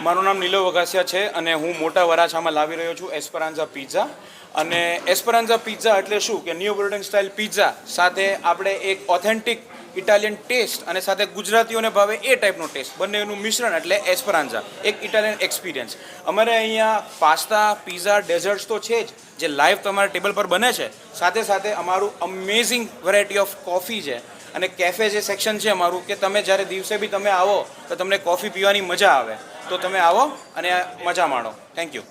મારું નામ નીલો વઘાસિયા છે અને હું મોટા વરાછામાં લાવી રહ્યો છું એસ્પરાન્ઝા પિઝા. અને એસ્પરાન્ઝા પિઝા એટલે શું કે નિયોપોલિટન સ્ટાઇલ પિઝા સાથે આપણે એક ઓથેન્ટિક ઇટાલિયન ટેસ્ટ અને સાથે ગુજરાતીઓને ભાવે એ ટાઈપનો ટેસ્ટ બંનેનું મિશ્રણ એટલે એસ્પરાન્ઝા, એક ઇટાલિયન એક્સપિરિયન્સ. અમારે અહીંયા પાસ્તા, પિઝા, ડેઝર્ટ્સ તો છે જ, જે લાઈવ તમારા ટેબલ પર બને છે. સાથે સાથે અમારું અમેઝિંગ વેરાયટી ઓફ કોફી છે અને કેફે જે સેક્શન છે અમારું, કે તમે જ્યારે દિવસે બી તમે આવો તો તમને કોફી પીવાની મજા આવે. તો તમે આવો અને મજા માણો. Thank you.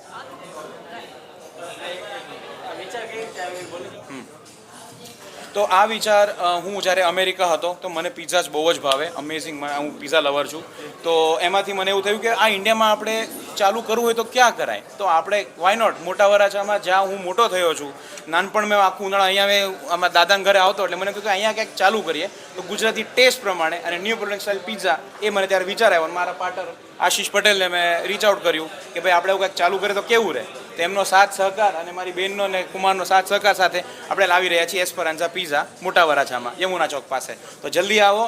તો આ વિચાર હું જ્યારે અમેરિકા હતો તો મને પિઝા જ બહુ જ ભાવે, અમેઝિંગ. હું પિઝા લવર છું. તો એમાંથી મને એવું થયું કે આ ઇન્ડિયામાં આપણે ચાલુ કરવું હોય તો ક્યાં કરાય? તો આપણે વાય નોટ મોટા વરાછામાં, જ્યાં હું મોટો થયો છું, નાનપણ મેં આખું ઉનાળા અહીંયા અમારા દાદાના ઘરે આવતો, એટલે મને કહ્યું કે અહીંયા ક્યાંક ચાલુ કરીએ તો ગુજરાતી ટેસ્ટ પ્રમાણે અને નિયોપોલિટન સ્ટાઇલ પિઝા. એ મને ત્યારે વિચાર આવ્યો. મારા પાર્ટનર આશીષ પટેલને મેં રીચ આઉટ કર્યું કે ભાઈ આપણે એવું કંઈક ચાલુ કરીએ તો કેવું રહે. તેમનો સાથ સહકાર અને મારી બહેનનો અને કુમારનો સાથ સહકાર સાથે આપણે લાવી રહ્યા છીએ એસ્પરાન્ઝા પિઝા મોટા વરાછામાં, યમુના ચોક પાસે. તો જલ્દી આવો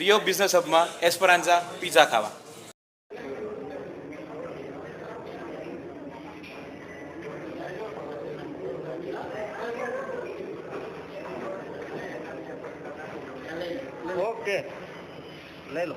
રિયો બિઝનેસ હબમાં એસ્પરાન્ઝા પિઝા ખાવા. ઓકે, લઈ લો.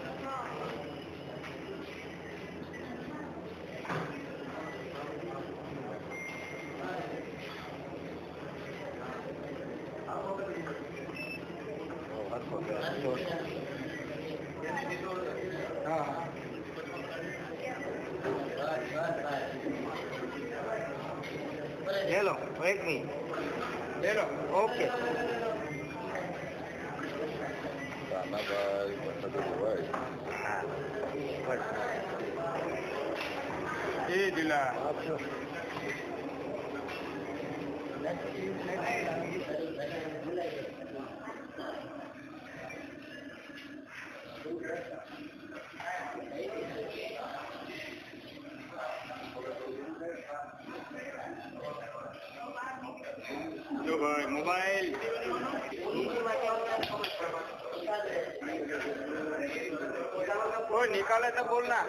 ले लो, एक मिनट ले लो. ओके. એ દિલા जो भाई मोबाइल कोई निकाले तो बोलना.